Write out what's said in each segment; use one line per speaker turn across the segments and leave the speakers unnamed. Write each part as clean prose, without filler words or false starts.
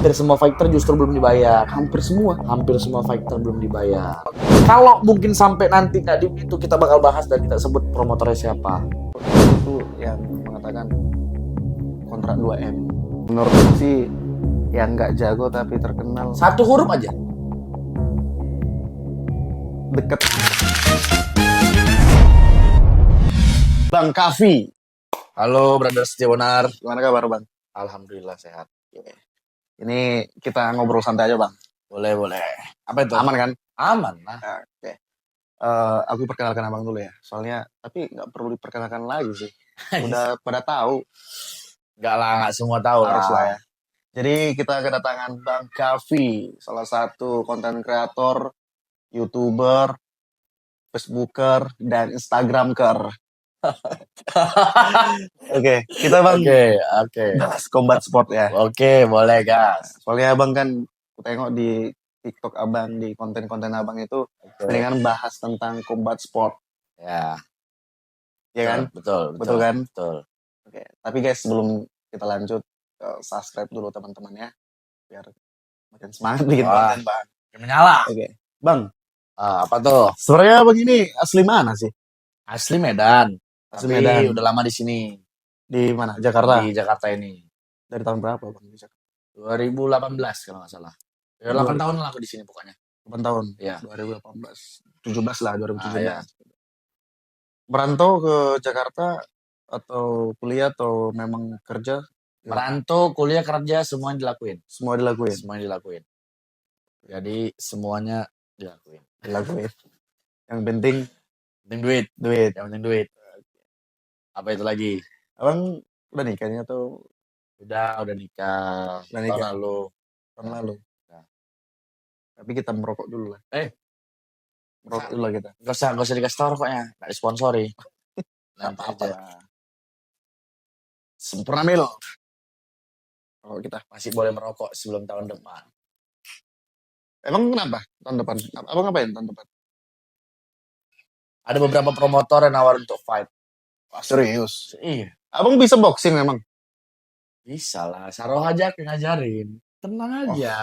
hampir semua fighter justru belum dibayar. Hampir semua fighter belum dibayar. Kalau mungkin sampai nanti nggak di itu, kita bakal bahas dan kita sebut promotornya siapa.
Itu yang mengatakan kontrak 2M. Menurutku sih yang nggak jago tapi terkenal
Satu huruf aja.
deket. Bang Kavi.
Halo, Brother Setiawonar.
Gimana kabar Bang?
Alhamdulillah sehat.
Ini kita ngobrol santai aja Bang.
Boleh. Apa itu?
Aman kan?
Aman lah.
Oke. Aku perkenalkan abang dulu ya. Soalnya tapi nggak perlu diperkenalkan lagi sih. Udah pada tahu.
Nggak semua tahu
Harus lah
lah.
ya. Jadi kita kedatangan Bang Kavi, salah satu konten kreator, YouTuber, Facebooker, dan Instagramker. Oke, kita Bang
Oke.
bahas combat sport ya.
Oke, boleh gas.
Soalnya abang kan aku tengok di TikTok abang, di konten-konten abang itu mendingan bahas tentang combat sport,
Ya,
ya kan?
betul
kan?
Betul.
Oke, tapi guys sebelum kita lanjut, subscribe dulu teman-teman ya, biar makin semangat bikin
Wah.
konten Bang.
Menyala.
Oke, Bang,
Apa tuh?
sebenarnya abang ini asli mana sih?
Asli Medan.
Asli
Tapi
Medan.
udah lama di sini.
Di mana? Jakarta.
Di Jakarta ini.
Dari tahun berapa Bang di Jakarta?
2018 kalau nggak salah. Ya, 8 tahun lah aku di sini pokoknya.
8 tahun.
Iya.
2018. 17 lah, 2017.
Iya.
Merantau ke Jakarta atau kuliah atau memang kerja?
Merantau, kuliah, kerja, semuanya dilakuin.
Semua dilakuin.
Jadi semuanya dilakuin.
Yang penting
Penting duit.
duit.
Yang penting duit. Apa itu lagi?
Abang udah nikahnya atau
Udah nikah.
Udah nikah.
Tahun lalu. Nah.
Tapi kita merokok dulu lah. Merokok dulu lah kita.
Gak usah dikasih tau rokoknya. Gak disponsori. Nanti
Apa-apa
aja.
lah. Sempurna Mil. Kalau kita
Masih boleh merokok sebelum tahun depan.
emang kenapa tahun depan? Abang ngapain tahun depan?
Ada beberapa promotor yang nawar untuk fight.
Wah, serius.
Iya.
Abang bisa boxing memang?
Bisa lah. Saroh aja aku ngajarin. Tenang aja.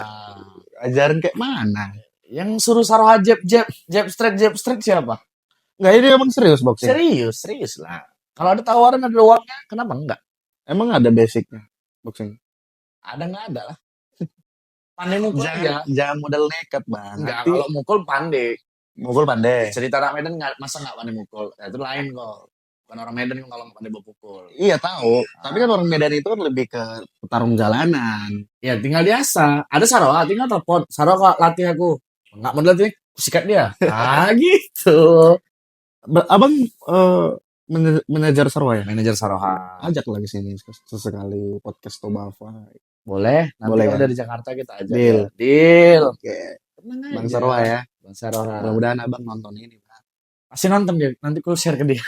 Ajarin kayak mana?
Yang suruh Saroh jab straight siapa?
Enggak, ini emang serius boxing?
Serius lah. Kalau ada tawaran ada uangnya, kenapa enggak?
Emang ada basicnya boxing?
Ada nggak ada lah. Pandai mukul aja.
Jangan modal nekat Bang.
Enggak,
Nanti
kalau mukul pandai.
mukul pandai.
Cerita anak Medan masa nggak pandai mukul? Ya, itu lain kok. Bukan orang Medan kalau nggak pandai berpukul.
Iya tahu. Tapi kan orang Medan itu kan lebih ke petarung jalanan.
Ya tinggal biasa. Ada Saroh, tinggal telepon. Saroh kok latih aku. Nggak mau latih, sikat dia. Gitu.
Abang manajer Sarwa ya?
Manajer Saroha.
Ajak lagi sini sesekali podcast Tobava.
Boleh. Nanti
Boleh,
kalau
kan?
dari Jakarta kita aja.
Deal.
Oke. Tenang aja.
Bang Sarwa ya.
Bang Saroha.
Mudah-mudahan abang nonton ini.
Pasti nonton dia. Nanti aku share ke dia.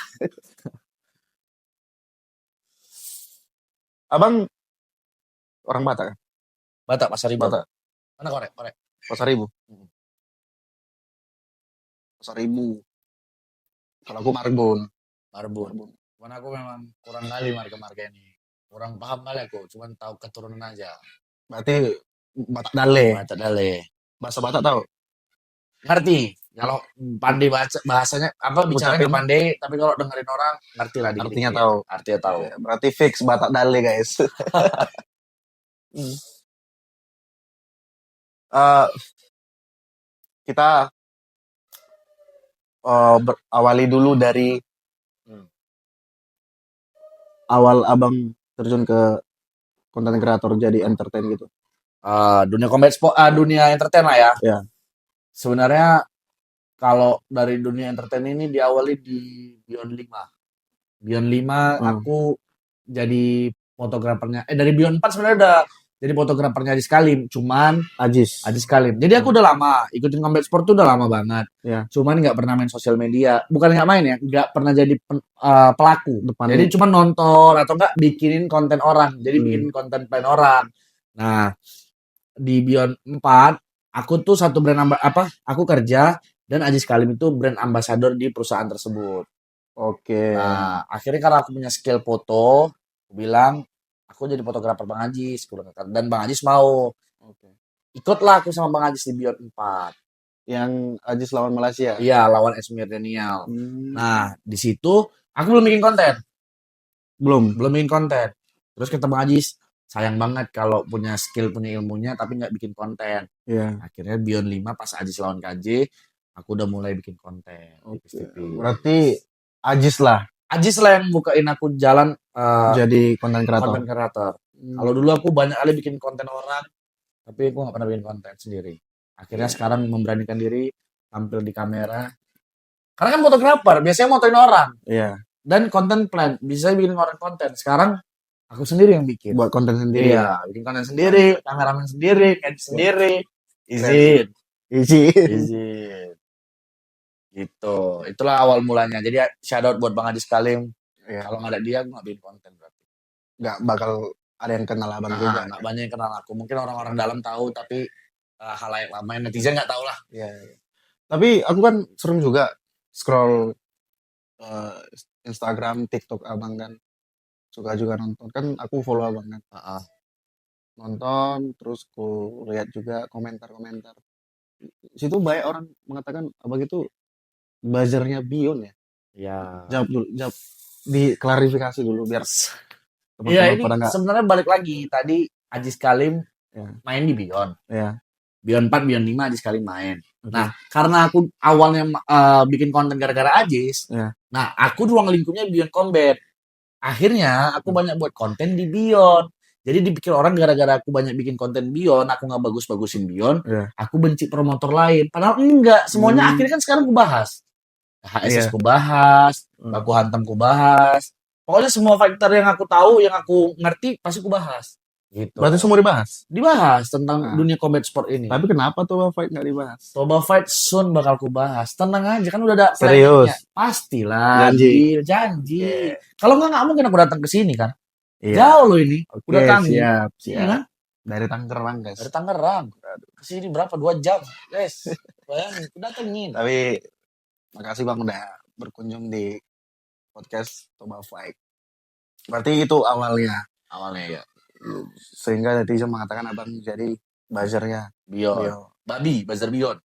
Abang orang Batak kan?
Batak, Pasar Ibu.
Batak.
Mana korek?
Pasar Ibu. Pasar Ibu. Kalau aku Marbun.
Cuman aku memang kurang kali marga-marga ini. Kurang paham kali aku. Cuman tahu keturunan aja.
Berarti Batak Dale.
Batak Dale.
Bahasa Batak tahu?
Ngerti. Kalau pandai baca bahasanya apa bicara nggak
Ucapin.
pandai, tapi kalau dengerin orang ngerti lah dikit.
Artinya tahu.
Artinya tahu.
Berarti fix Batak Dale guys. Kita awali dulu dari awal abang terjun ke konten kreator jadi entertain gitu.
Dunia combat sport, dunia entertain lah ya.
Ya.
Sebenarnya kalau dari dunia entertain ini diawali di Beyond 5. Beyond 5 aku jadi fotografernya. Dari Beyond 4 sebenarnya udah jadi fotografernya Ajis Kalim, cuman Ajis Kalim. Jadi aku udah lama ikutin combat sport tuh udah lama banget.
Ya.
Cuman nggak pernah main sosial media. Bukan nggak main ya, nggak pernah jadi pelaku.
Depan.
Jadi cuma nonton atau nggak bikinin konten orang. Jadi bikin konten plan orang. Nah, di Beyond 4 aku tuh satu brand aku kerja dan Ajis Kalim itu brand ambassador di perusahaan tersebut.
Oke.
Nah, akhirnya karena aku punya skill foto, aku bilang aku jadi fotografer Bang Ajis, dan Bang Ajis mau. ikutlah aku sama Bang Ajis di Beyond 4.
Yang Ajis lawan Malaysia.
Iya, lawan Esmir Daniel. Nah, di situ aku belum bikin
Belum.
konten. Terus kata Bang Ajis, sayang banget kalau punya skill, punya ilmunya, tapi nggak bikin konten.
Iya.
Akhirnya Beyond 5 pas Ajis lawan KJ, aku udah mulai bikin konten.
Oke.
tipis-tipis.
Berarti Ajis lah
Ajis lah yang bukain aku jalan
jadi konten
konten
kreator.
kreator. Kalau dulu aku banyak kali bikin konten orang, tapi aku nggak pernah bikin konten sendiri. Akhirnya sekarang memberanikan diri tampil di kamera. Karena kan fotografer, biasanya motoin orang.
Iya.
Dan konten plan, bisa bikin orang konten. Sekarang aku sendiri yang bikin.
Buat konten sendiri.
Iya, bikin konten sendiri, kameramen sendiri, edit sendiri. Izin. Gitu. Itulah awal mulanya. Jadi shout out buat Bang Adi Kalim.
Iya.
Kalau nggak ada dia, aku nggak bikin konten berarti.
Nggak bakal ada yang kenal abang juga.
Nggak banyak yang kenal aku. Mungkin orang-orang dalam tahu, tapi halayak lama netizen nggak tahu lah.
Iya. Tapi aku kan sering juga scroll Instagram, TikTok abang kan. Suka juga nonton. Kan aku follow abang kan. Nonton, terus aku lihat juga komentar-komentar. Situ banyak orang mengatakan abang itu buzzernya Beyond ya.
Iya.
Jawab dulu, diklarifikasi dulu biar
Iya,
teman-teman
ini
pada nggak.
sebenarnya balik lagi. Tadi Ajis Kalim
Ya.
main di Beyond.
Ya.
Beyond 4, Beyond 5 Ajis Kalim main. Nah, karena aku awalnya bikin konten gara-gara Ajis,
Ya.
nah aku ruang lingkupnya Beyond Combat. Akhirnya aku banyak buat konten di Beyond. Jadi dipikir orang gara-gara aku banyak bikin konten Beyond, aku nggak bagus-bagusin Beyond,
Ya.
aku benci promotor lain. Padahal enggak, semuanya akhirnya kan sekarang aku bahas. HSS
Iya.
ku bahas, Baku Hantam ku bahas. Pokoknya semua faktor yang aku tahu, yang aku ngerti, pasti ku bahas. Gitu.
Berarti semua dibahas.
Dibahas tentang dunia combat sport ini.
Tapi kenapa Toba Fight nggak dibahas?
Toba Fight soon bakal ku bahas. Tenang aja, kan udah ada
Serius?
planningnya. Pastilah. Janji. Kalau nggak mungkin aku datang ke sini kan.
Iya.
Jauh loh ini.
Oke,
Udah tanggung.
siap.
Iya kan?
Dari Tangerang guys.
Dari Tangerang. Kesini berapa? 2 jam. Guys, bayangin. Aku datengin.
Tapi makasih bang udah berkunjung di podcast Toba Fight. Berarti itu awalnya.
Awalnya ya.
Sehingga netizen mengatakan abang jadi buzzernya
Beyond. Babi, buzzer Beyond.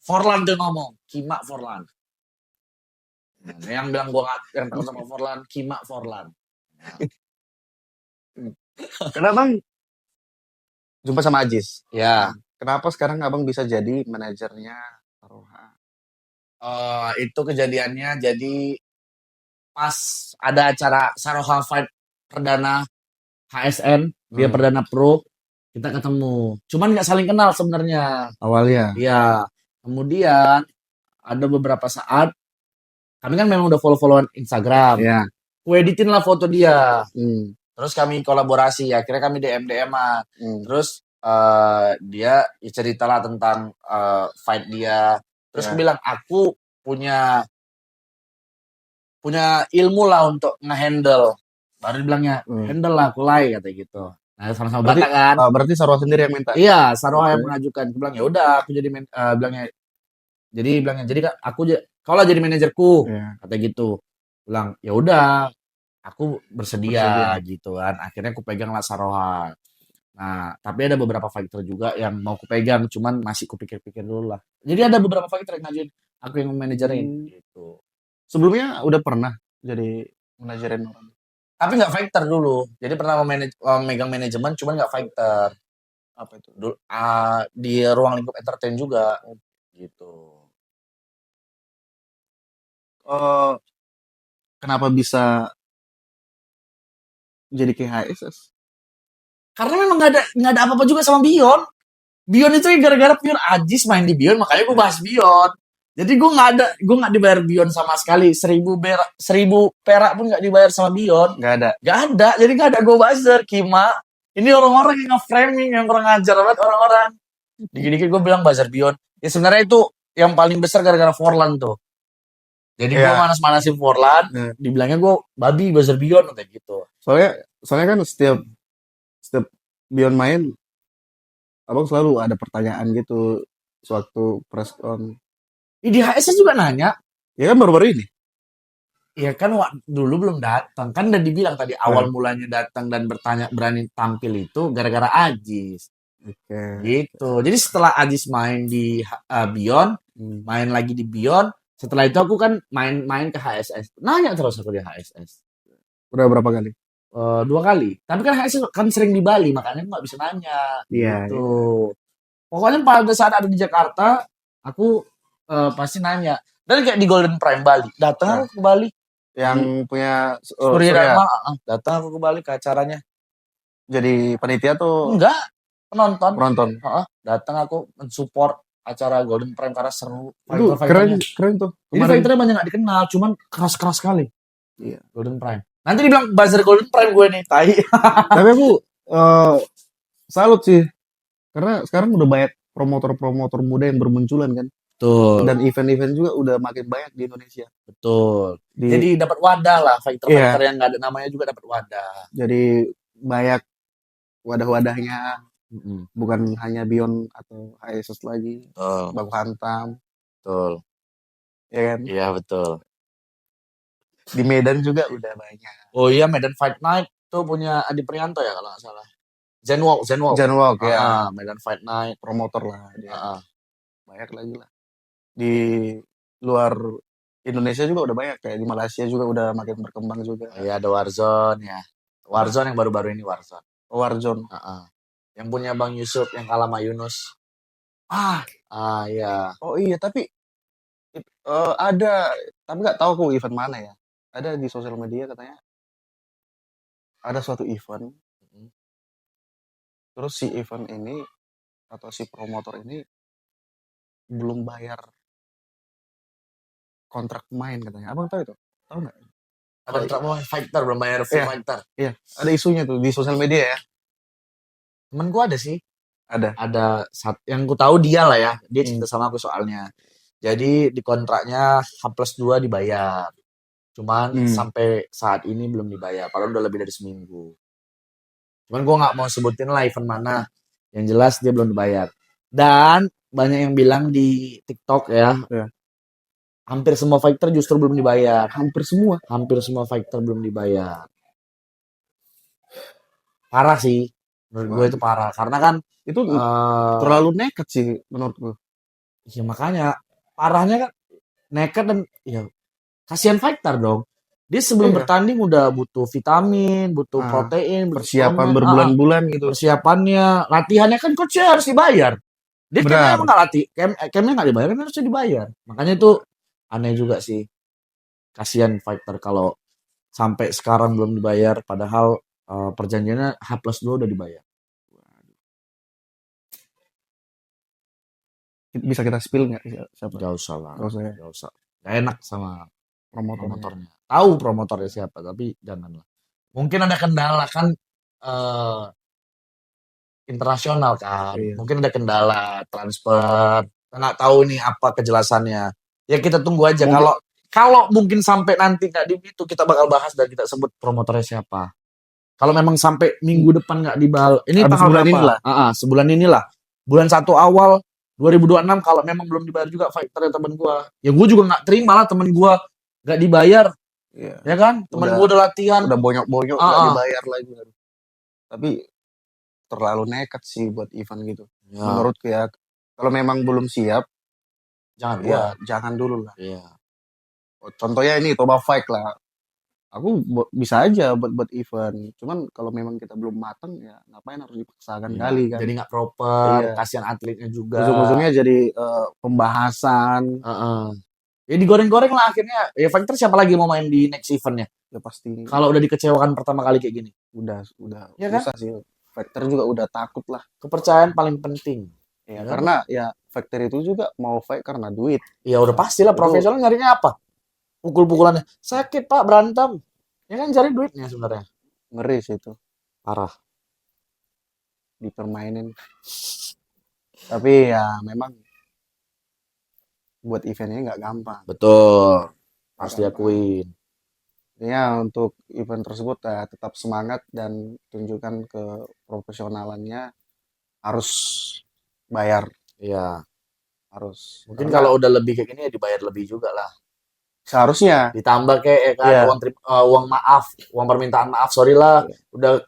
Forlan tuh ngomong. Kima Forlan. Yang bilang gua yang takut sama Forlan, Kima Forlan.
Kenapa bang jumpa sama Ajis?
Ya.
Kenapa sekarang abang bisa jadi manajernya Saroha?
Itu kejadiannya jadi pas ada acara Saroha Fight perdana HSN, dia perdana pro, kita ketemu. Cuman nggak saling kenal sebenarnya.
Awalnya.
Iya. Kemudian ada beberapa saat kami kan memang udah follow-followan Instagram.
Iya.
Ku editin lah foto dia.
Terus
Terus kami kolaborasi, akhirnya kami DM-an. Terus dia ceritalah tentang fight dia. Terus aku bilang, aku punya ilmu lah untuk ngehandle. Baru dibilangnya, handle lah, kulai, kata gitu. Nah, sama-sama
berarti,
bata kan.
berarti Saroha sendiri yang minta?
Iya, Saroha yang mengajukan. Aku bilang, ya udah, aku jadi bilangnya. Jadi aku kalau jadi manajerku, kata gitu. Bilang, ya udah, aku bersedia gitu kan. Akhirnya aku pegang lah Saroha. Nah, tapi ada beberapa fighter juga yang mau aku pegang, cuman masih kupikir-pikir dulu lah. Jadi ada beberapa fighter yang ngajuin aku yang manajerin gitu.
Sebelumnya udah pernah jadi manajerin orang?
Tapi nggak fighter dulu. Jadi pernah megang manajemen, cuman nggak fighter.
Apa itu?
Dulu, di ruang lingkup entertain juga gitu.
Kenapa bisa jadi KHSS?
Karena memang nggak ada apa-apa juga sama Beyond. Beyond itu gara-gara pure Ajis main di Beyond, makanya gue bahas Beyond. Jadi gue nggak dibayar Beyond sama sekali. 1.000 perak pun nggak dibayar sama Beyond.
Nggak ada.
Jadi nggak ada gue buzzer, Kima. Ini orang-orang yang nge-framing, yang kurang ajar banget orang-orang. Dikit-dikit gue bilang buzzer Beyond. Ya sebenarnya itu yang paling besar gara-gara Forlan tuh. Jadi gue manas-manasin Forlan, dibilangnya gue babi buzzer Beyond kayak gitu.
Soalnya kan setiap Beyond main, abang selalu ada pertanyaan gitu sewaktu press con.
Di HSS juga nanya.
Ya kan baru-baru ini.
Ya kan dulu belum datang. Kan udah dibilang tadi awal mulanya datang dan bertanya berani tampil itu gara-gara Ajis.
Oke.
Gitu. Jadi setelah Ajis main di Beyond, main lagi di Beyond, setelah itu aku kan main ke HSS. Nanya terus aku di HSS.
Udah berapa kali?
2 kali. Tapi kan HSS kan sering di Bali, makanya aku nggak bisa nanya.
Iya,
Gitu.
iya.
Pokoknya pada saat ada di Jakarta, aku pasti nanya. Dan kayak di Golden Prime Bali, datang
Nah,
aku ke Bali.
yang punya
Surya
Surya
Dharma, datang aku ke Bali ke acaranya.
jadi panitia tuh
Enggak, penonton.
penonton.
Datang aku mensupport acara Golden Prime karena seru
Itu keren,
fighter-fighternya.
keren tuh.
Jadi
Kemarin.
fighternya banyak nggak dikenal, cuman keras-keras sekali.
Iya.
Golden Prime. Nanti dibilang buzzer Golden Prime gue nih, tai.
Tapi aku salut sih. Karena sekarang udah banyak promotor-promotor muda yang bermunculan kan.
Betul.
Dan event-event juga udah makin banyak di Indonesia.
Betul. Jadi dapat wadah lah, fighter-fighter yang nggak ada namanya juga dapat wadah.
Jadi banyak wadah-wadahnya. Bukan hanya Beyond atau HSS lagi. Baku Hantam.
Betul.
Ya kan?
Iya, betul.
Di Medan juga udah banyak.
Oh iya, Medan Fight Night tuh punya Adi Prianto ya kalau nggak salah. Zenwalk
ya.
Medan Fight Night.
Promotor lah dia. Banyak lagi lah. Di luar Indonesia juga udah banyak. Kayak di Malaysia juga udah makin berkembang juga.
Iya, ada Warzone ya. Warzone yang baru-baru ini Warzone.
Warzone.
Yang punya Bang Yusuf yang kalah sama Yunus. Iya.
Oh iya, tapi ada, tapi nggak tahu aku event mana ya. Ada di sosial media katanya ada suatu event. Terus si event ini atau si promotor ini belum bayar kontrak pemain katanya. Abang tahu itu? Tahu nggak?
Kontrak pemain fighter belum bayar full fighter.
Iya, ada isunya tuh di sosial media ya.
Temen gua ada sih.
Ada
yang ku tahu dia lah ya. Dia cerita sama aku soalnya. Jadi di kontraknya H+2 dibayar. Cuman sampai saat ini belum dibayar. Padahal udah lebih dari seminggu. Cuman gue nggak mau sebutin lah event mana. Yang jelas dia belum dibayar. Dan banyak yang bilang di TikTok ya. Hampir semua fighter justru belum dibayar. Hampir semua fighter belum dibayar. Parah sih. Menurut gue itu parah. Karena kan
itu terlalu nekat sih menurut gue.
Ya makanya parahnya kan nekat dan ya kasihan fighter dong. Dia sebelum bertanding udah butuh vitamin, butuh protein,
persiapan berbulan-bulan gitu.
Persiapannya, latihannya kan coachnya harus dibayar. Dia camnya emang nggak latih, camnya nggak dibayar, kan harusnya dibayar. Makanya itu aneh juga sih. Kasihan fighter kalau sampai sekarang belum dibayar, padahal perjanjiannya H+2 udah dibayar.
Bisa kita spill nggak siapa?
Gak usah lah.
Gak
usah. Gak enak sama
promotornya.
Tahu promotornya siapa, tapi janganlah. Mungkin ada kendala kan internasional kan. Mungkin ada kendala transfer. Nggak tahu nih apa kejelasannya. Ya kita tunggu aja. Kalau mungkin sampai nanti nggak di itu kita bakal bahas dan kita sebut promotornya siapa. Kalau memang sampai minggu depan nggak dibal, ini tanggal
sebulan inilah.
Sebulan inilah. Bulan 1 awal 2026 kalau memang belum dibayar juga fighter temen gua. Ya gua juga nggak terima lah temen gua nggak dibayar. Ya kan? Temen gua udah latihan.
Udah bonyok-bonyok nggak dibayar lagi. Tapi terlalu nekat sih buat event gitu. Menurutku ya. Kalau memang belum siap, jangan dulu lah. Contohnya ini Toba Fight lah. Aku bisa aja buat event. Cuman kalau memang kita belum matang ya ngapain harus dipaksakan kali kan.
Jadi nggak proper, kasihan atletnya juga.
Ujung-ujungnya jadi pembahasan.
Ya digoreng-goreng lah akhirnya. Ya fighter siapa lagi mau main di next eventnya?
Ya pasti.
Kalau udah dikecewakan pertama kali kayak gini.
Udah
ya kan?
susah sih. Fighter juga udah takut lah.
Kepercayaan paling penting.
Ya, karena ya fighter itu juga mau fight karena duit.
Ya udah pastilah profesional nyarinya apa? Pukul-pukulannya sakit pak, berantem ya kan, cari duitnya sebenarnya.
Ngeri sih itu,
parah
dipermainin. Tapi ya memang buat eventnya nggak gampang.
Betul, harus diakuin.
Ya untuk event tersebut ya tetap semangat dan tunjukkan ke profesionalannya, harus bayar.
Iya,
harus.
Mungkin kalau udah lebih kayak gini ya dibayar lebih juga lah.
Seharusnya
ditambah kayak kan uang maaf, uang permintaan maaf, sorry lah udah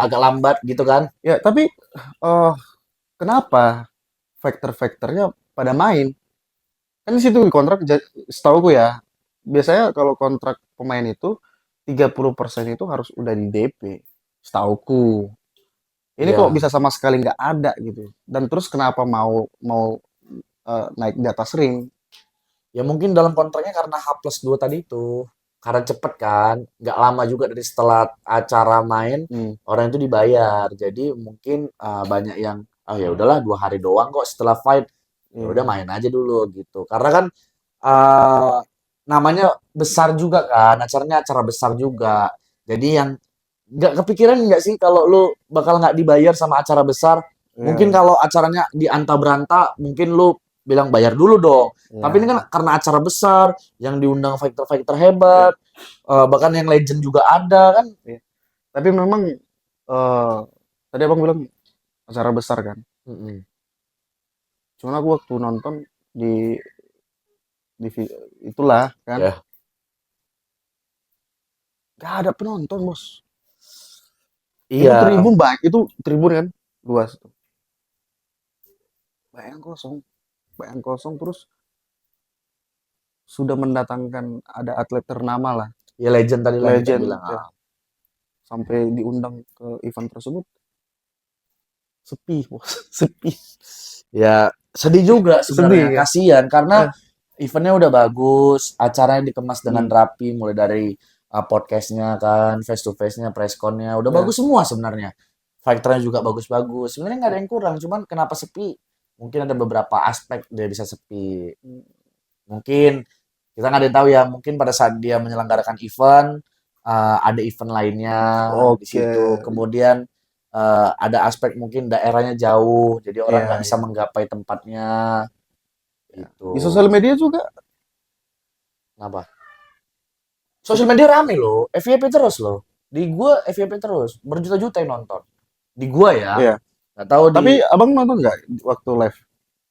agak lambat gitu kan.
Ya tapi kenapa fighter-fighternya pada main? Kan di situ di kontrak setahu gue ya. Biasanya kalau kontrak pemain itu 30% itu harus udah di DP. Setauku. Ini kok
Iya.
bisa sama sekali nggak ada gitu. Dan terus kenapa mau mau naik di atas ring?
Ya mungkin dalam kontraknya karena H+2 tadi itu. Karena cepet kan, nggak lama juga dari setelah acara main,
Hmm,
orang itu dibayar. Jadi mungkin banyak yang, oh ya udahlah 2 hari doang kok setelah fight, ya udah
iya,
main aja dulu gitu. Karena kan eh, namanya besar juga kan, acaranya acara besar juga. Jadi yang nggak kepikiran nggak sih kalau lu bakal nggak dibayar sama acara besar? Mungkin
iya,
kalau acaranya di anta beranta, mungkin lu bilang bayar dulu dong. Tapi ini kan
iya,
karena acara besar, yang diundang fighter-fighter
iya,
hebat, bahkan yang legend juga ada kan.
iya. Tapi memang tadi abang bilang acara besar kan.
Mm-mm.
Cuman aku waktu nonton di itulah kan,
Ya,
gak ada penonton bos. Itu
iya.
tribun banyak, itu tribun kan luas tuh. Bayang kosong terus sudah mendatangkan ada atlet ternama lah,
Ya legend tadi lah kita
legend
bilang.
ya, sampai diundang ke event tersebut sepi bos, sepi,
Ya sedih juga
sedih
sebenarnya,
kan.
kasihan karena
Eh,
eventnya udah bagus, acaranya dikemas dengan
hmm,
rapi, mulai dari podcastnya kan, face to face-nya, press con-nya, udah
ya,
bagus semua sebenarnya. Fighternya juga bagus-bagus. Sebenarnya nggak ada yang kurang, cuman kenapa sepi? Mungkin ada beberapa aspek dia bisa sepi. Mungkin kita nggak ada yang tahu ya. Mungkin pada saat dia menyelenggarakan event, ada event lainnya di
oke,
situ. Kemudian ada aspek mungkin daerahnya jauh, jadi orang nggak
ya,
bisa
ya,
menggapai tempatnya.
ya.
Itu.
Di sosial media juga,
Kenapa? Sosial media rame loh, FYP terus loh. Di gua FYP terus, berjuta-juta yang nonton. Di gua ya,
ya.
nggak tahu di
Tapi abang nonton nggak waktu live?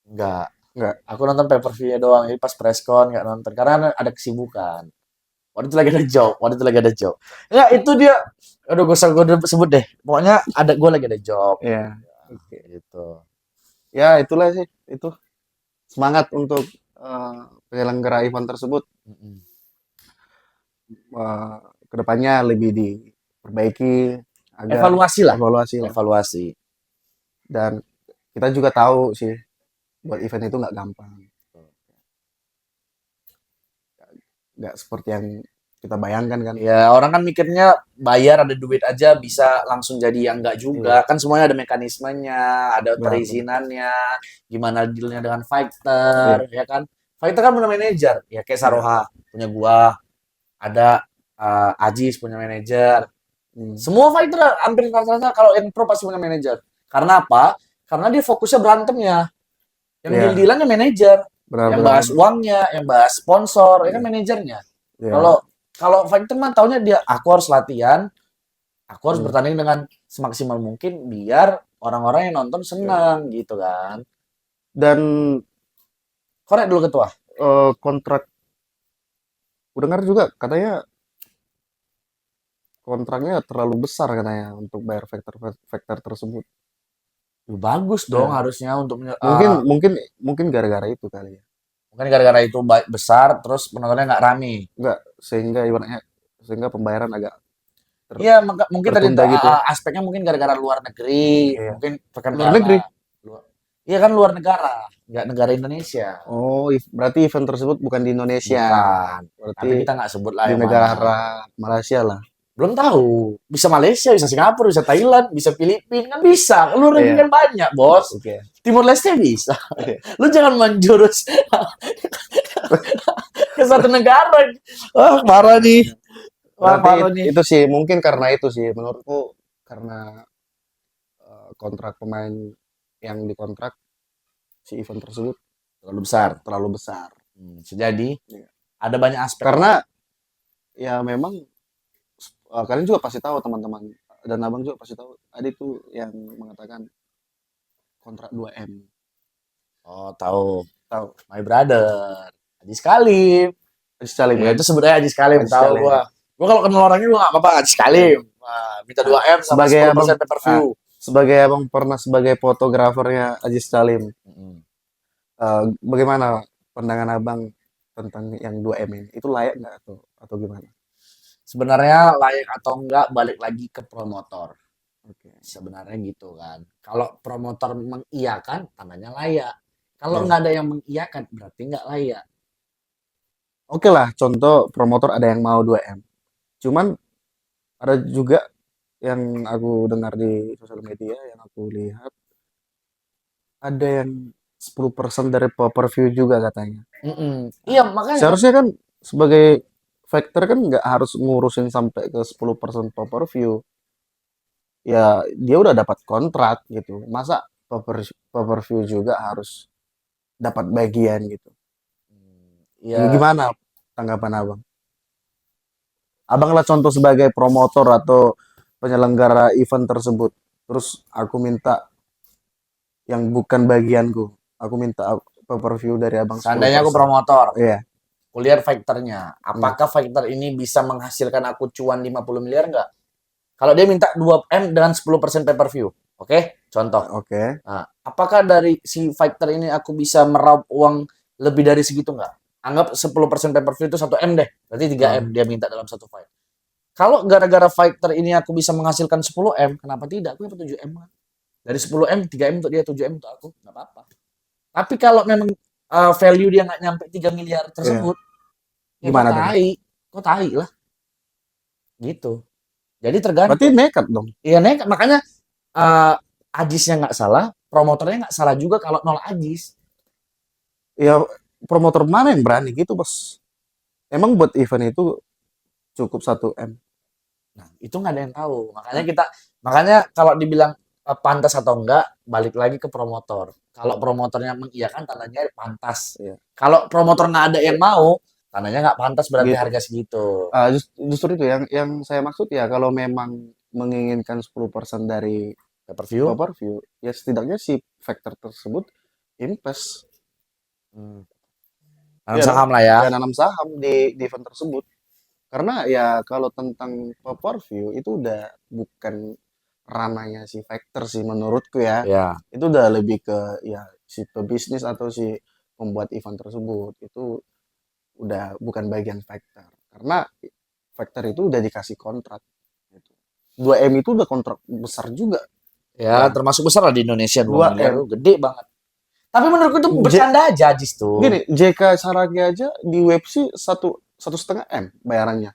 nggak.
Nggak.
Aku nonton pay per view doang, jadi pas presscon nggak nonton karena ada kesibukan. Waktu itu lagi ada job, waktu itu lagi ada job. Ya itu dia, aduh gue usah gue sebut deh. Pokoknya ada gue lagi ada job,
Ya, oke.
gitu.
Ya itulah sih, itu semangat untuk penyelenggara event tersebut,
Mm-mm.
eh, kedepannya lebih diperbaiki agar
Evaluasi lah,
evaluasi lah.
evaluasi.
Dan kita juga tahu sih buat event itu nggak gampang, nggak seperti yang kita bayangkan kan.
Ya orang kan mikirnya bayar ada duit aja bisa langsung jadi yang enggak
Iya,
juga. Kan semuanya ada mekanismenya, ada
benar benar.
perizinannya, gimana dealnya dengan
Iya,
fighter, ya kan? Fighter kan punya manajer, ya kayak
iya.
Saroha punya gua, ada Ajis punya manajer.
Hmm.
Semua fighter hampir rata-rata kalau yang pro pasti punya manajer. Karena apa? Karena dia fokusnya berantemnya. Yang
Iya,
deal-dealannya manajer.
benar
Yang
benar
bahas
benar.
uangnya, yang bahas sponsor, ya kan
Iya,
manajernya.
iya,
Kalau kalau fighter mah taunya dia aku harus latihan, aku harus
hmm,
bertanding dengan semaksimal mungkin biar orang-orang yang nonton
iya.
senang gitu kan.
Dan
Korek dulu ketua.
kontrak, ku dengar juga katanya kontraknya terlalu besar katanya untuk bayar faktor faktor tersebut.
Bagus dong
Ya,
harusnya untuk
mungkin mungkin mungkin gara-gara itu kali ya.
mungkin gara-gara itu besar terus penontonnya nggak rame.
Enggak, sehingga ibaratnya sehingga pembayaran agak
Iya, mungkin tadi
tertunda gitu.
aspeknya mungkin gara-gara luar negeri,
Iya.
mungkin tekan
Luar
karena
negeri.
iya kan luar negara, nggak negara Indonesia.
Oh, berarti event tersebut bukan di Indonesia.
Bukan.
Berarti
Tapi kita nggak sebut lah
di
yang mana.
negara Malaysia lah.
Belum tahu. Bisa Malaysia, bisa Singapura, bisa Thailand, bisa Filipina, kan bisa. Luar negeri
Iya,
kan banyak, bos.
oke.
Timur Leste bisa.
Iya.
Lu jangan menjurus ke satu negara. Wah, parah nih. Wah,
Berarti
parah nih.
itu sih mungkin karena itu sih menurutku, karena kontrak pemain yang dikontrak si event tersebut
Terlalu besar.
terlalu besar.
Sejadi
Iya.
ada banyak aspek lah.
Karena ya memang kalian juga pasti tahu teman-teman, dan abang juga pasti tahu ada itu yang mengatakan kontrak 2M.
Oh, tahu.
Tahu?
My brother. Haji Salim.
Aziz Salim
Ya
kan?
itu sebenarnya Haji Salim,
Aziz
tahu
Salim.
gua. Gua kalau kenal orangnya gua nggak apa-apa Haji
Iya.
Salim. Wah, minta
Nah,
2M sama
sebagai abang
10% pay per
ah,
view.
sebagai abang pernah sebagai fotografernya Aziz Salim, bagaimana pandangan abang tentang yang 2M ini? Itu layak nggak atau gimana?
Sebenarnya layak atau enggak balik lagi ke promotor.
Oke.
Sebenarnya gitu kan. Kalau promotor mengiyakan, tandanya layak. Kalau
Ya.
nggak ada yang mengiyakan, berarti nggak layak.
Oke lah, contoh promotor ada yang mau 2M. Cuman ada juga yang aku dengar di sosial media, yang aku lihat, ada yang 10% dari pay-per-view juga katanya.
Iya, makanya kan.
Seharusnya kan sebagai factor kan nggak harus ngurusin sampai ke 10% pay-per-view. Ya dia udah dapat kontrak gitu. Masa pay-per-view juga harus dapat bagian gitu. Ini
Ya,
gimana tanggapan abang? Abang lah contoh sebagai promotor atau penyelenggara event tersebut. Terus aku minta yang bukan bagianku. Aku minta pay-per-view dari abang
seandainya aku
10%.
promotor,
Iya.
aku lihat faktornya.
Nah,
Apakah faktor ini bisa menghasilkan aku cuan 50 miliar nggak? Kalau dia minta 2M dengan 10% pay per view. Oke, contoh.
oke.
Nah, apakah dari si fighter ini aku bisa meraup uang lebih dari segitu nggak? Anggap 10% pay per view itu 1M deh. Berarti 3M
Hmm.
dia minta dalam satu fight. Kalau gara-gara fighter ini aku bisa menghasilkan 10M, kenapa tidak? Aku dapat 7M kan. Dari 10M, 3M untuk dia, 7M untuk aku. Nggak apa-apa. Tapi kalau memang value dia nggak nyampe 3 miliar
Iya.
tersebut, ya kok
Gimana dong?
tai. Kok tai lah. Gitu. Jadi
Berarti
tergantung.
nekat dong.
Iya nekat. Makanya uh, Ajisnya nggak salah, promotornya nggak salah juga kalau nol Ajis.
Ya promotor mana yang berani gitu, Bos? Emang buat event itu cukup 1M.
Nah, itu nggak ada yang tahu.
Nah,
Makanya kalau dibilang pantas atau enggak, balik lagi ke promotor. Kalau promotornya mengiyakan, tandanya pantas.
iya.
Kalau promotor nggak ada yang mau, tandanya nggak pantas berarti
Gitu.
harga segitu.
Justru itu yang saya maksud ya kalau memang menginginkan 10% dari
Pay per view.
pay-per-view, ya setidaknya si factor tersebut invest.
Hmm. Tanam
Ya dong.
saham lah ya.
Ya nanam saham di event tersebut. Karena ya kalau tentang pay-per-view itu udah bukan ranahnya si factor sih menurutku ya.
Ya.
Itu udah lebih ke ya si pebisnis atau si pembuat event tersebut. Itu udah bukan bagian factor. Karena factor itu udah dikasih kontrak gitu. 2M itu udah kontrak besar juga.
Ya,
Ya,
termasuk besar lah di Indonesia 2 miliar
2M.
tuh gede banget. Tapi menurutku itu
J,
bercanda aja Ajis tuh.
gini, JK Saragi aja di WebC 1,5 M bayarannya.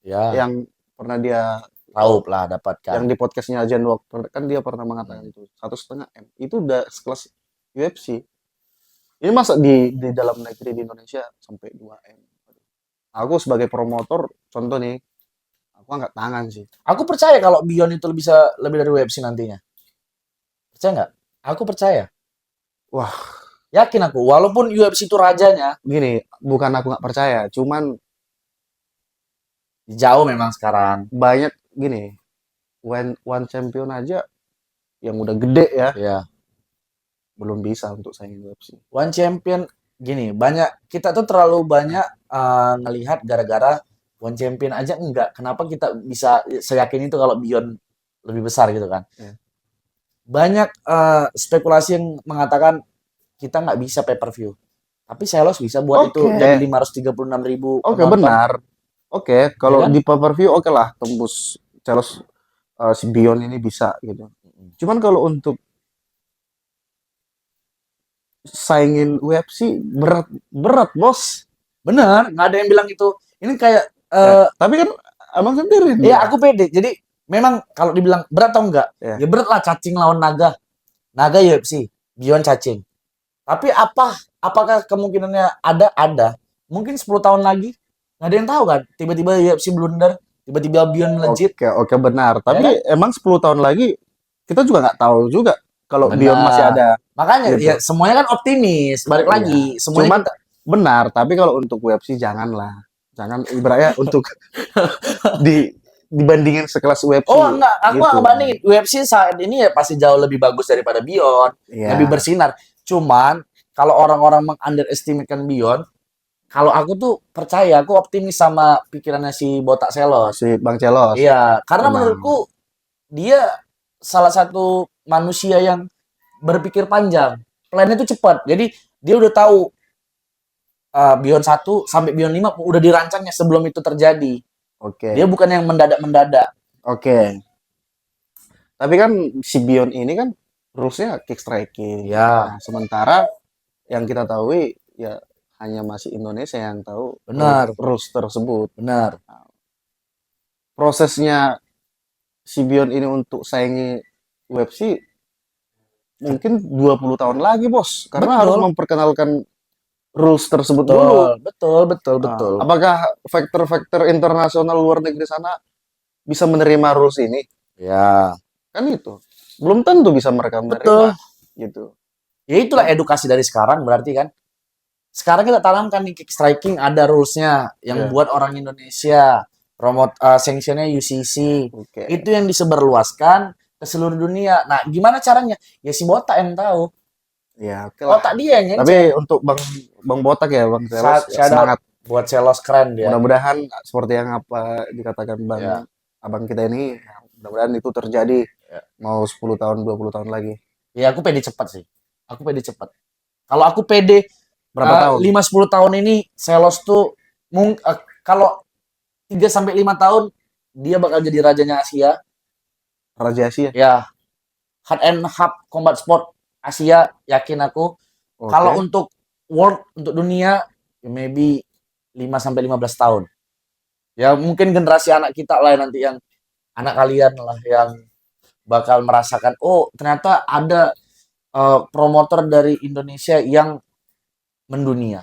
Ya,
Yang pernah dia
raup lah dapatkan.
yang di podcastnya Ajan Walk kan dia pernah mengatakan
Hmm.
itu 1,5 M itu udah sekelas UFC. Ini masa di dalam negeri di Indonesia sampai 2M. Aku sebagai promotor contoh nih, aku angkat tangan sih.
Aku percaya kalau Beyond itu bisa lebih dari UFC nantinya. Percaya nggak? Aku percaya.
Wah,
Yakin aku. Walaupun UFC itu rajanya,
gini, bukan aku nggak percaya, cuman
jauh memang sekarang.
banyak gini, one champion aja yang udah gede ya,
Ya,
belum bisa untuk saingin UFC.
One Champion gini, banyak kita tuh terlalu banyak ngelihat gara-gara One Champion aja enggak. Kenapa kita bisa seyakin itu kalau Beyond lebih besar gitu kan?
Ya.
Banyak spekulasi yang mengatakan kita nggak bisa pay per view. Tapi Selos bisa buat itu
Oke,
jadi 536.000
oke
penonton,
benar. Oke,
ya
kalau
kan?
di pay-per-view oke lah tembus Charles si Beyond ini bisa gitu. Cuman kalau untuk saingin UFC berat berat bos.
Bener, nggak ada yang bilang itu. Ini kayak
Ya, tapi kan abang sendiri
ya
bilang.
aku pede. Jadi memang kalau dibilang berat atau enggak,
Ya,
ya berat lah cacing lawan naga. Naga UFC, Beyond cacing. Tapi apakah kemungkinannya ada? Ada. Mungkin 10 tahun lagi nggak ada yang tahu kan. Tiba-tiba UFC blunder, tiba-tiba Beyond legit,
oke benar.
ya
Tapi
kan?
emang 10 tahun lagi kita juga nggak tahu juga kalau Beyond masih
Benar.
ada
Makanya ya
gitu.
semuanya kan optimis. Balik
Iya.
lagi, semuanya
Cuman
kita.
benar, tapi kalau untuk UFC janganlah. Jangan ibaratnya untuk di dibandingin sekelas UFC
Oh enggak, aku nggak
gitu.
ngebandingin. UFC saat ini ya pasti jauh lebih bagus daripada Beyond, lebih
Iya,
bersinar. Cuman kalau orang-orang meng-underestimatekan Beyond, kalau aku tuh percaya, aku optimis sama pikirannya si Botak Selos.
si Bang Celos
Iya, karena
benar.
menurutku dia salah satu manusia yang berpikir panjang. Plannya itu cepat. Jadi dia udah tahu Beyond 1 sampai Beyond 5 udah dirancangnya sebelum itu terjadi. Dia
Oke.
bukan yang mendadak-mendadak.
Oke. Tapi kan si Bion ini kan rulesnya kick striking.
Ya,
Nah, sementara yang kita tahu ya hanya masih Indonesia yang tahu
benar,
rules tersebut.
benar.
Prosesnya si Bion ini untuk saingi UFC mungkin 20 tahun lagi, Bos. Karena harus
Betul,
memperkenalkan rules tersebut
betul,
dulu.
betul, betul, betul.
Apakah faktor-faktor internasional luar negeri sana bisa menerima rules ini?
Ya,
Kan itu. Belum tentu bisa mereka menerima
betul.
gitu.
Ya itulah edukasi dari sekarang berarti kan. Sekarang kita tanamkan nih kick striking ada rules-nya yang
Ya,
buat orang Indonesia. Sanctionnya UCC.
oke.
Itu yang disebarluaskan ke seluruh dunia. Nah, gimana caranya? Ya si Botak yang tahu.
Ya, oke lah.
Otak dia yang ngecer.
Tapi untuk Bang Botak ya, Bang Zelos, ya,
Shout out
semangat.
buat Celos keren dia.
Mudah-mudahan seperti yang apa dikatakan
Ya,
Abang kita ini, ya, mudah-mudahan itu terjadi
ya.
mau 10 tahun, 20 tahun lagi.
Ya aku pede cepat sih. Aku pede cepat. Kalau aku pede
Berapa tahun?
5-10 tahun ini Celos tuh kalau 3 sampai 5 tahun dia bakal jadi rajanya Asia.
Raja Asia.
Ya, hard and hub combat sport Asia yakin aku. Kalau
Oke.
untuk world untuk dunia ya maybe 5 sampai 15 tahun. Ya mungkin generasi anak kita lah nanti yang anak kalian lah yang bakal merasakan oh ternyata ada promotor dari Indonesia yang mendunia.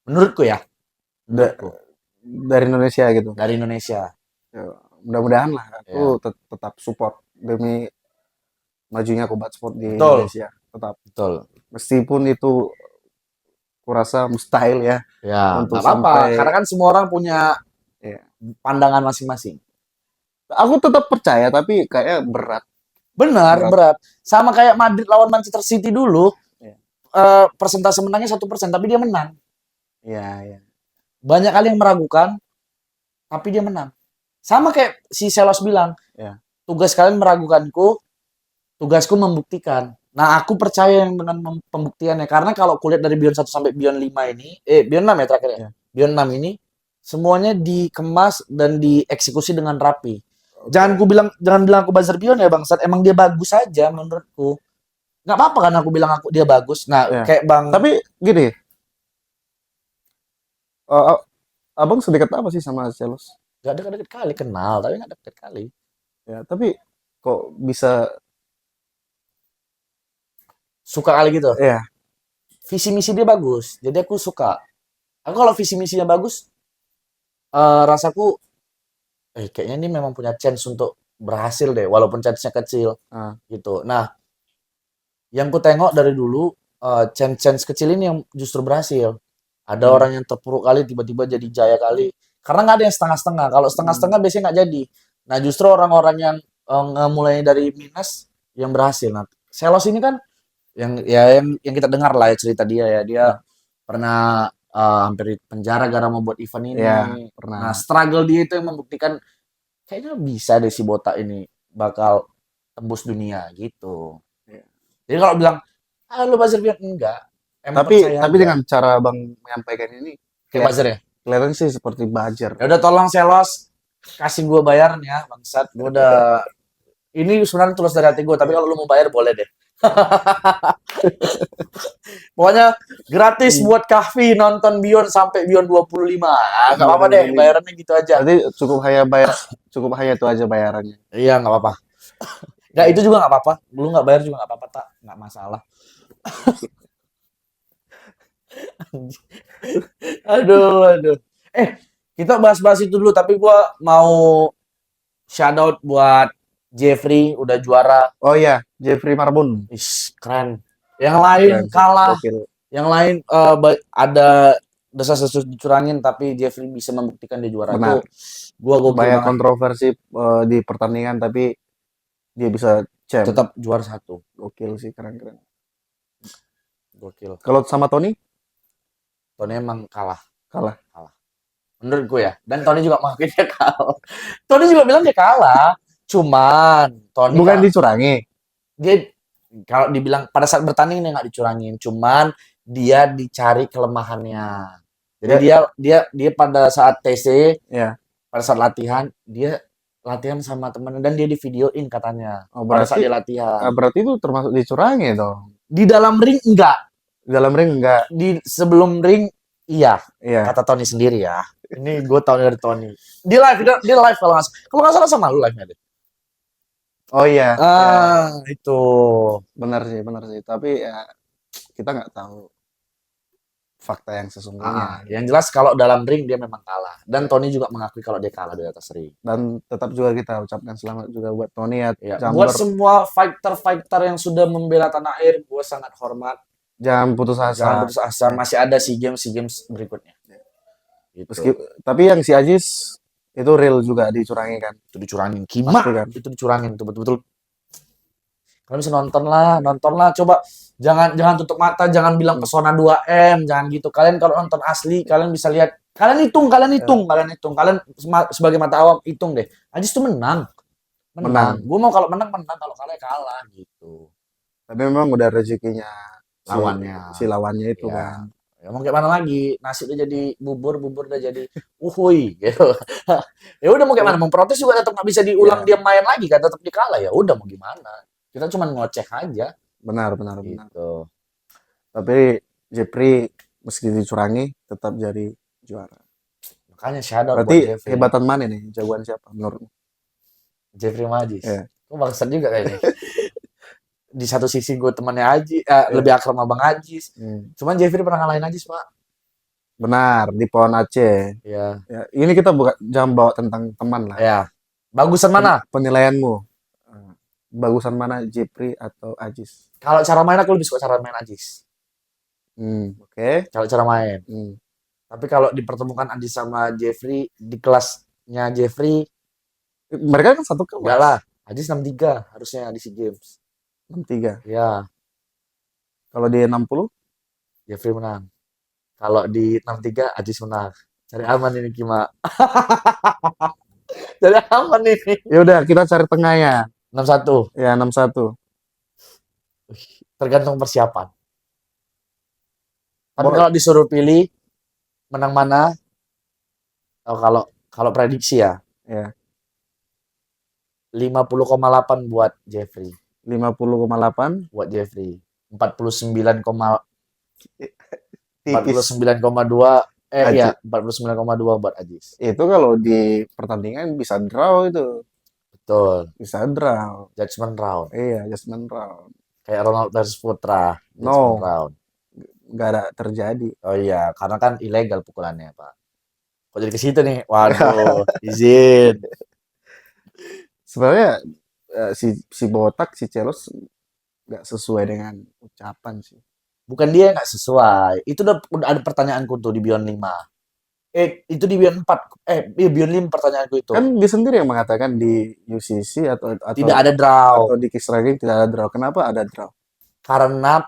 Menurutku ya,
Da-
menurutku
dari Indonesia gitu.
dari Indonesia.
Ya, mudah-mudahan lah
Ya,
aku tetap support demi majunya combat sport di
betul,
Indonesia. Tetap.
betul.
Meskipun itu kurasa mustahil ya
Ya,
untuk
nggak apa-apa.
sampai
Karena kan semua orang punya
ya.
pandangan masing-masing.
Aku tetap percaya tapi kayak berat.
Benar,
Berat.
berat. Sama kayak Madrid lawan Manchester City dulu,
Ya.
persentase menangnya 1%, tapi dia menang.
Ya, ya.
Banyak kali yang meragukan, tapi dia menang. Sama kayak si Selos bilang,
Ya.
tugas kalian meragukanku, tugasku membuktikan. Nah, aku percaya yang dengan pembuktiannya. Karena kalau kulihat dari Beyond 1 sampai Beyond 5 ini, Beyond 6 ya terakhir ya.
Ya.
Beyond 6 ini, semuanya dikemas dan dieksekusi dengan rapi.
Oke.
Jangan bilang aku buzzer Beyond ya bangsat. Emang dia bagus aja menurutku. Nggak apa-apa kan aku bilang dia bagus. Nah,
Ya.
kayak Bang,
Tapi gini, uh, abang sedekat apa sih sama Celos?
nggak deket-deket kali kenal, tapi nggak deket kali.
Ya, tapi kok bisa
Suka kali gitu.
ya
Visi misi dia bagus, jadi aku suka. Aku kalau visi misinya bagus, rasaku, kayaknya ini memang punya chance untuk berhasil deh, walaupun chance-nya kecil
ah,
gitu. Nah, yang ku tengok dari dulu, chance-chance kecil ini yang justru berhasil. Ada
hmm,
orang yang terpuruk kali tiba-tiba jadi jaya kali. Karena nggak ada yang setengah-setengah. Kalau
hmm,
setengah-setengah biasanya nggak jadi. Nah, justru orang-orang yang mulai dari minus yang berhasil. Nah, Selos ini kan yang kita dengar lah ya cerita dia ya. Dia
ya,
pernah hampir di penjara gara membuat event ini.
ya,
Nah,
pernah.
struggle dia itu yang membuktikan kayaknya bisa deh si botak ini bakal tembus dunia gitu.
Ya.
Jadi kalau bilang, ah lu buzzer biar enggak, emang
Tapi
percaya
tapi
aja.
dengan cara abang menyampaikan ini
Kayak buzzer ya.
kelihatan sih seperti buzzer.
Ya udah tolong Selos kasih gue bayaran ya bangsat. Gue udah ini sebenarnya tulus dari hati gue, tapi kalau lu mau bayar boleh deh. Pokoknya gratis
Hmm,
buat Kahfi nonton Beyond sampai Beyond 25. Ah, nggak apa-apa deh,
25.
bayarannya gitu aja.
Berarti cukup hanya itu aja bayarannya.
Iya, nggak apa-apa. Nggak, itu
Ya.
juga nggak apa-apa. Lu nggak bayar juga nggak apa-apa, tak. Nggak masalah. Aduh, aduh. Kita bahas-bahas itu dulu, tapi gua mau shout out buat Jeffrey, udah juara.
Oh iya, Jeffrey Marbun.
Keren. Yang lain
Keren sih,
kalah,
gokil.
yang lain ada desas-desus dicurangin, tapi Jeffrey bisa membuktikan dia juara. Itu
Benar.
gua gokil
Banyak
banget.
kontroversi di pertandingan tapi dia bisa champ.
Tetap juara satu.
Gokil sih, keren-keren.
Gokil.
Kalau sama Tony
Tony emang kalah.
kalah.
Kalah. Menurut gue ya. Dan Tony juga mengakui dia kalah. Tony juga bilang dia kalah. Cuman Tony
Bukan
kan,
dicurangi.
dia kalau dibilang pada saat bertanding dia nggak dicurangin, cuman dia dicari kelemahannya. Jadi
Ya,
dia pada saat TC,
ya.
pada saat latihan, dia latihan sama temennya dan dia di videoin katanya
Oh,
pada saat
berarti
dia latihan.
berarti itu termasuk dicurangi dong.
Di dalam ring enggak,
Di dalam ring enggak.
di sebelum ring iya,
Iya.
kata Tony sendiri ya. Ini gue tahu dari Tony. Dia live kalau nggak salah sama lu live-nya deh.
Oh iya, ya,
Itu.
benar sih. Tapi ya kita nggak tahu fakta yang sesungguhnya.
Yang jelas kalau dalam ring dia memang kalah. Dan Tony juga mengakui kalau dia kalah di atas ring.
Dan tetap juga kita ucapkan selamat juga buat Tony ya,
Ya, buat
Jumper.
semua fighter-fighter yang sudah membela tanah air, gue sangat hormat.
Jangan putus
Jangan
asa.
putus asa, masih ada SEA Games berikutnya.
Meski,
Gitu.
tapi yang si Ajis itu real juga dicurangi kan.
Itu dicurangin. Kima
Pasti kan.
itu dicurangin tuh betul-betul. Kalian bisa nonton lah, coba jangan tutup mata, jangan bilang pesona 2M, jangan gitu. Kalian kalau nonton asli, kalian bisa lihat, kalian hitung. Kalian sebagai mata awam hitung deh. Ajis tuh menang. Gue mau kalau menang, kalau kalah gitu.
Tapi memang udah rezekinya
Lawannya.
si lawannya itu
Ya.
kan.
Ya mau kayak mana lagi, nasi udah jadi bubur udah jadi uhuy gitu. Ya udah mau kayak mana, memprotes juga tetap nggak bisa diulang, dia main lagi kan, tetap dikalah, ya udah mau gimana. Kita cuma ngoceh aja
Benar.
gitu.
Tapi Jepri meski dicurangi tetap jadi juara.
Makanya shadow buat
Berarti
Jeffrey.
hebatan mana nih? Jagoan siapa menurutmu?
Jeffrey Majis.
Iya.
Kok bangsat juga kayaknya. Di satu sisi gue temannya Aji, lebih akrab sama Bang Ajis. Cuman Jeffrey pernah ngalahin Ajis, Pak.
Benar, di Pohon Aceh.
Ya.
Ya, ini kita jangan bawa tentang teman lah.
Ya. Bagusan mana?
Penilaianmu. Bagusan mana, Jepri atau Ajis?
Kalau cara main aku lebih suka cara main Ajis.
Oke.
Kalau cara main. Tapi kalau dipertemukan Ajis sama Jeffrey, di kelasnya Jeffrey,
mereka kan satu kelas.
enggak lah. Ajis 63 harusnya di SEA Games.
63.
Ya.
Kalau di 60?
Jeffrey menang. Kalau di 63 Ajis menang. Cari aman ini Kima. Cari aman ini.
Ya udah, kita cari tengahnya.
61.
Ya, 61.
Tergantung persiapan. Tapi kalau disuruh pilih menang mana? Oh, kalau prediksi ya.
Ya.
50,8 buat Jeffrey.
50,8
buat Jeffrey. 49,2
Ajis.
49,2 buat Ajis.
Itu kalau di pertandingan bisa draw itu.
Betul.
Bisa draw.
Judgment round.
Iya, judgment round.
Kayak Ronald versus Putra.
No.
Round.
Nggak ada terjadi.
Oh iya, karena kan ilegal pukulannya, Pak. Kok jadi ke situ nih? Waduh, izin.
Sebenarnya si Botak, si Celos nggak sesuai dengan ucapan sih.
Bukan dia nggak sesuai. Itu udah ada pertanyaanku tuh di Beyond 5. Itu di Beyond 4. Beyond 5 pertanyaanku itu.
Kan dia sendiri yang mengatakan di UCC atau
tidak ada draw.
Atau di Kickstream tidak ada draw. Kenapa ada draw?
Karena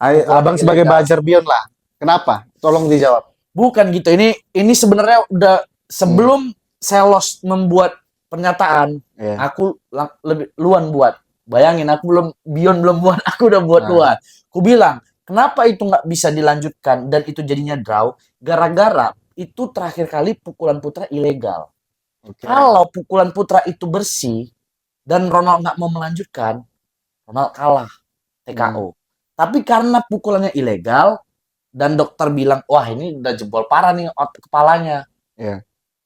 Abang sebagai buzzer Beyond lah. Kenapa? Tolong dijawab.
Bukan gitu. Ini sebenarnya udah sebelum Selos membuat pernyataan, aku lebih luan buat. Bayangin, aku Beyond belum buat, aku udah buat luan. Aku bilang, kenapa itu nggak bisa dilanjutkan dan itu jadinya draw? Gara-gara itu terakhir kali pukulan putra ilegal. Kalau pukulan putra itu bersih dan Ronald nggak mau melanjutkan, Ronald kalah TKO. Tapi karena pukulannya ilegal dan dokter bilang, wah ini udah jebol parah nih otot kepalanya.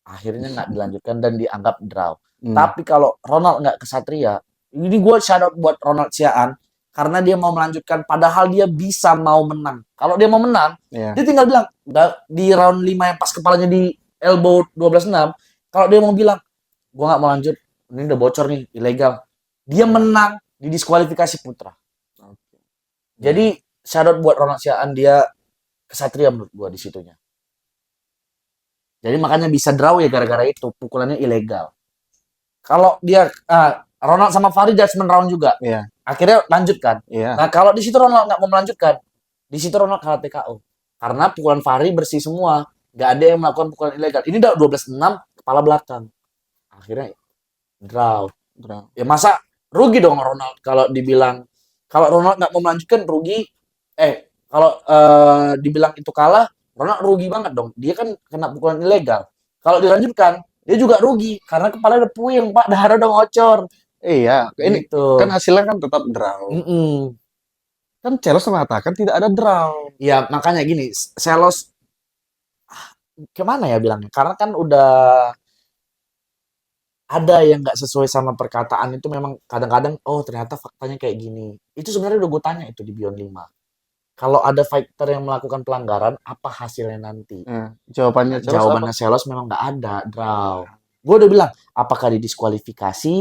Akhirnya nggak dilanjutkan dan dianggap draw. Tapi kalau Ronald nggak kesatria, ini gue shout out buat Ronald Siaan karena dia mau melanjutkan padahal dia bisa mau menang. Kalau dia mau menang, dia tinggal bilang di round 5 yang pas kepalanya di elbow 12-6, kalau dia mau bilang gue nggak mau lanjut, ini udah bocor nih, ilegal. Dia menang di diskualifikasi putra. Jadi shout out buat Ronald Siaan, dia kesatria menurut gue di situnya. Jadi makanya bisa draw ya gara-gara itu, pukulannya ilegal. Kalau dia Ronald sama Fahri judgment round juga. Akhirnya lanjut kan. Nah, kalau di situ Ronald nggak mau melanjutkan, di situ Ronald kalah TKO. Karena pukulan Fahri bersih semua, nggak ada yang melakukan pukulan ilegal. Ini udah 12-6 kepala belakang. Akhirnya draw. Ya masa rugi dong Ronald kalau dibilang, kalau Ronald nggak mau melanjutkan rugi, kalau dibilang itu kalah, Ronald rugi banget dong. Dia kan kena pukulan ilegal. Kalau dilanjutkan, dia juga rugi karena kepala udah puyeng, Pak, darah udah ngocor.
Iya, ini
Gitu.
kan hasilnya kan tetap draw.
Mm-mm.
Kan Celos mengatakan tidak ada draw.
Ya makanya gini, Selos kemana ya bilangnya? Karena kan udah ada yang nggak sesuai sama perkataan itu memang kadang-kadang, oh ternyata faktanya kayak gini. Itu sebenarnya udah gue tanya itu di Beyond 5. Kalau ada fighter yang melakukan pelanggaran, apa hasilnya nanti?
Nah, jawabannya Celos apa?
Jawabannya Selos memang nggak ada, draw. Gue udah bilang, apakah didiskualifikasi,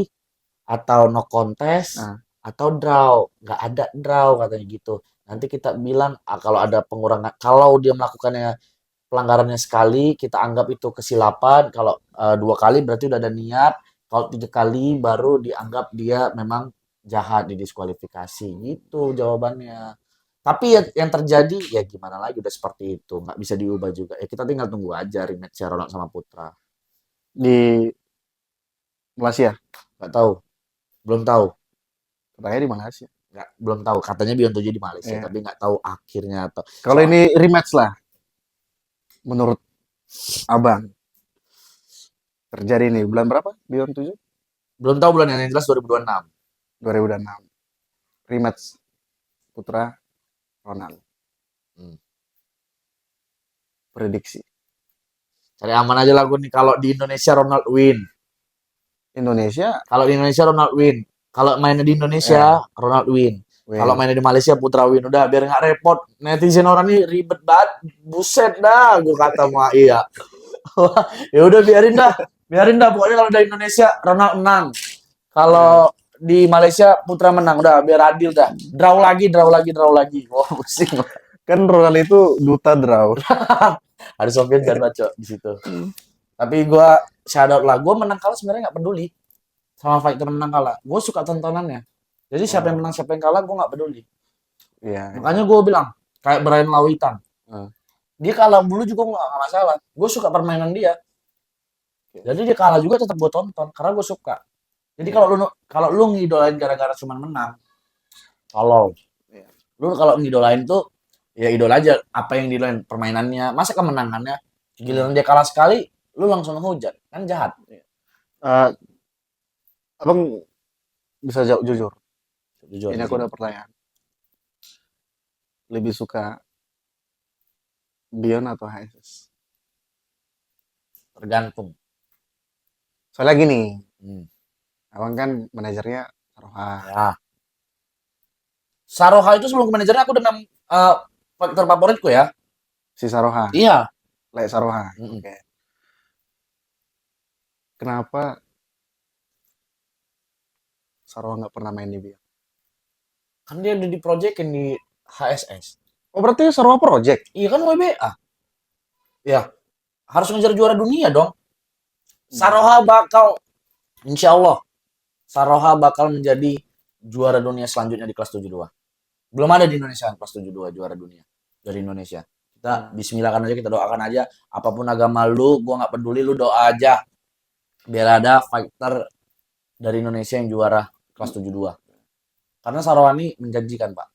atau no contest,
Nah,
atau draw. Nggak ada draw katanya gitu. Nanti kita bilang, kalau ada pengurangan, kalau dia melakukannya pelanggarannya sekali, kita anggap itu kesilapan. Kalau 2 kali berarti udah ada niat. Kalau 3 kali baru dianggap dia memang jahat, didiskualifikasi. Gitu jawabannya. Tapi yang terjadi ya gimana lagi udah seperti itu, nggak bisa diubah juga. Ya kita tinggal tunggu aja rematch Ronald sama Putra.
di Malaysia.
Nggak tahu, belum tahu,
Katanya di Malaysia.
nggak belum tahu. Katanya Beyond 7 di Malaysia,
Iya.
tapi nggak tahu akhirnya atau
Kalau ini rematch lah, menurut Abang, terjadi nih bulan berapa? Beyond 7?
belum tahu bulan yang jelas 2026.
2026. Rematch Putra Ronald.
Hmm.
Prediksi.
Cari aman aja lah gue nih. Kalau di Indonesia Ronald win.
Indonesia
Kalau di Indonesia Ronald win. Kalau mainnya di Indonesia Ronald win. Kalau
win.
mainnya di Malaysia Putra win. Udah biar nggak repot. Netizen orang ini ribet banget. Buset dah, gue kata mah iya. Ya udah biarin dah. Biarin dah pokoknya kalau dari Indonesia Ronald menang. Kalau di Malaysia Putra menang. Udah biar adil dah. Draw lagi, draw lagi, draw lagi. Wah, pusing.
Kan Ronald itu duta draw.
Ada Sofian jangan baca di situ. Tapi gue shout out lah. Gue menang kalah sebenarnya nggak peduli sama fighter menang kalah. Gue suka tontonannya. Jadi siapa yang menang siapa yang kalah gue nggak peduli.
Iya.
Makanya gue bilang kayak Brian Lawitan.
Hmm.
Dia kalah dulu juga nggak masalah. Gue suka permainan dia. Jadi dia kalah juga tetap gue tonton karena gue suka. Jadi kalau lu ngidolain gara-gara cuma menang, kalau
Iya.
lu kalau ngidolain tuh ya idola aja apa yang idolain permainannya, masa kemenangannya. Giliran dia kalah sekali, lu langsung hujat, kan jahat.
Eh, Abang bisa jawab jujur.
Jujur.
Ini aku ada pertanyaan. Lebih suka Beyond atau HSS?
Tergantung.
Soalnya gini,
Hmm.
abang kan manajernya Saroha.
Ya. Saroha itu sebelum ke manajernya aku dengan faktor favoritku ya.
Si Saroha.
Iya.
Lek Saroha.
Mm-mm.
Oke. Kenapa Saroha nggak pernah main di Beyond?
Kan dia udah diprojekin di HSS.
Oh berarti Saroha Project?
Iya kan WBA. Ya, harus ngejar juara dunia dong. Saroha bakal, insya Allah, Saroha bakal menjadi juara dunia selanjutnya di kelas 72. Belum ada di Indonesia kelas 72 juara dunia dari Indonesia. Kita bismillahkan aja, kita doakan aja. Apapun agama lu, gue nggak peduli, lu doa aja. Biar ada fighter dari Indonesia yang juara kelas 72. Karena Saroha ini menjanjikan, Pak.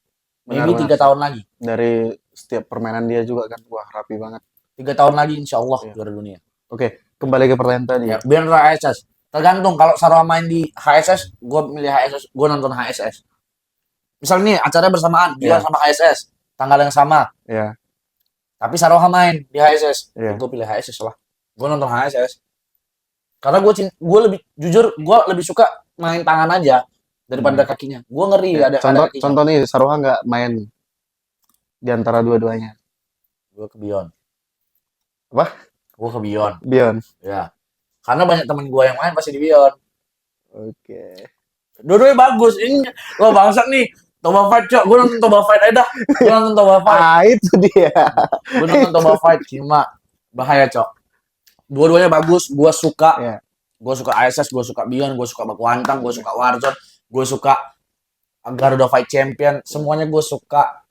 Maybe 3 tahun lagi.
Dari setiap permainan dia juga kan, wah rapi banget.
3 tahun lagi insya Allah
Iya.
juara dunia.
Oke, kembali ke pertanyaan tadi.
Ya, biar HSS. Tergantung kalau Saroha main di HSS, gue milih HSS, gue nonton HSS. Misal nih acaranya bersamaan, dia
Iya.
sama HSS, tanggal yang sama.
Ya,
Tapi Saroha main di HSS,
Iya.
gue pilih HSS lah. Gue nonton HSS. Karena gue lebih jujur, gue lebih suka main tangan aja daripada kakinya. Gue ngeri
ya.
ada kakinya.
Contoh nih, Saroha nggak main di antara dua-duanya.
Gue ke Beyond.
Apa?
Gue ke Beyond.
Beyond.
Ya. Karena banyak temen gue yang main pasti di Beyond.
Oke.
Dua-duanya bagus. Ini lo bangsat nih. Toba Fight, cok. Gue nonton Toba Fight aja dah. Gue nonton Toba Fight.
Ah, itu dia.
Gue nonton Toba Fight. Cuma bahaya, cok. Dua-duanya bagus. Gue suka.
Ya.
Gue suka ISS, gue suka Beyond, gue suka Baku Hantam, gue suka Warzone, gue suka Garuda Fight Champion. Semuanya gue suka.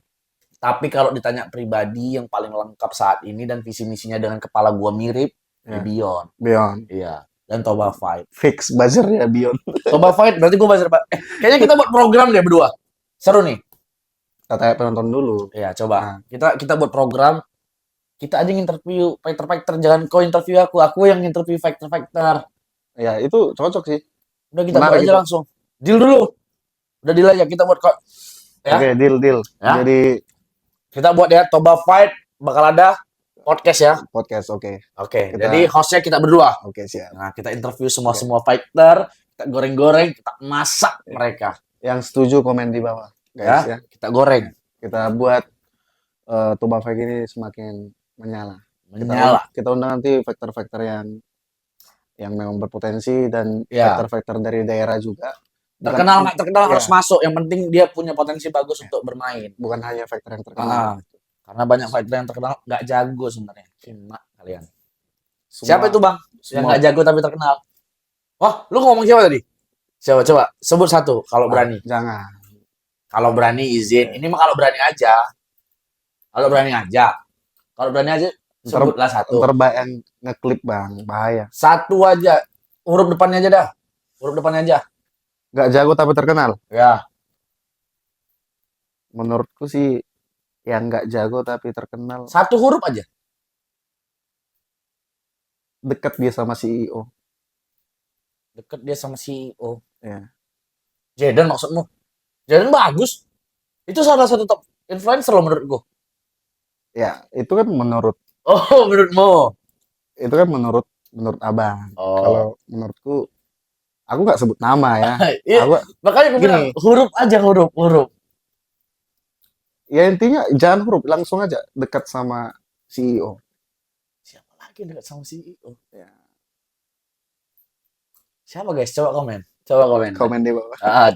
Tapi kalau ditanya pribadi yang paling lengkap saat ini dan visi misinya dengan kepala gue mirip, di Beyond.
Beyond.
Iya. dan Toba Fight.
Fix buzzer ya Beyond.
Toba Fight berarti gue buzzer, Pak. Kayaknya kita buat program deh berdua. Seru nih.
Kita tanya penonton dulu.
Ya, coba.
Nah.
Kita buat program. Kita aja interview fighter-fighter, jangan kau interview aku yang interview fighter-fighter.
Ya, itu cocok sih.
Udah kita buat aja langsung. Deal dulu. Udah deal aja kita buat kok. Ya?
Oke, deal. Ya? Jadi
kita buat ya Toba Fight bakal ada podcast ya.
Podcast, oke.
Oke. Jadi hostnya kita berdua.
Oke, siap.
Nah, kita interview semua fighter, kita goreng-goreng, kita masak mereka.
Yang setuju komen di bawah, guys ya.
Kita goreng.
Kita buat Toba Fight ini semakin menyala. Kita undang nanti fighter-fighter yang memang berpotensi dan fighter-fighter dari daerah juga.
Terkenal nggak terkenal harus masuk. Yang penting dia punya potensi bagus untuk bermain.
Bukan hanya fighter yang terkenal.
Karena banyak fighter yang terkenal nggak jago sebenarnya. Cuma kalian. Siapa itu Bang? Yang nggak jago tapi terkenal. Wah, lu ngomong siapa tadi? Coba sebut satu kalau berani.
Jangan.
Kalau berani izin. Ini mah kalau berani aja. Kalau berani aja sebutlah satu.
Terbaik yang ngeklip Bang, bahaya.
Satu aja. Huruf depannya aja dah. Huruf depannya aja.
Nggak jago tapi terkenal.
Ya.
Menurutku sih yang nggak jago tapi terkenal.
Satu huruf aja.
Dekat dia sama CEO.
Dekat dia sama CEO.
Ya.
Jaden maksudmu? Jaden bagus. Itu salah satu top influencer loh menurut gue.
Ya, itu kan menurut.
Oh, menurutmu?
Itu kan menurut abang. Kalau menurutku, aku nggak sebut nama ya.
Makanya gue bilang huruf aja, huruf.
Ya intinya jangan huruf, langsung aja dekat sama CEO.
Siapa lagi dekat sama CEO? Ya. Siapa guys? Coba komen.
Komen di bawah.
Coba.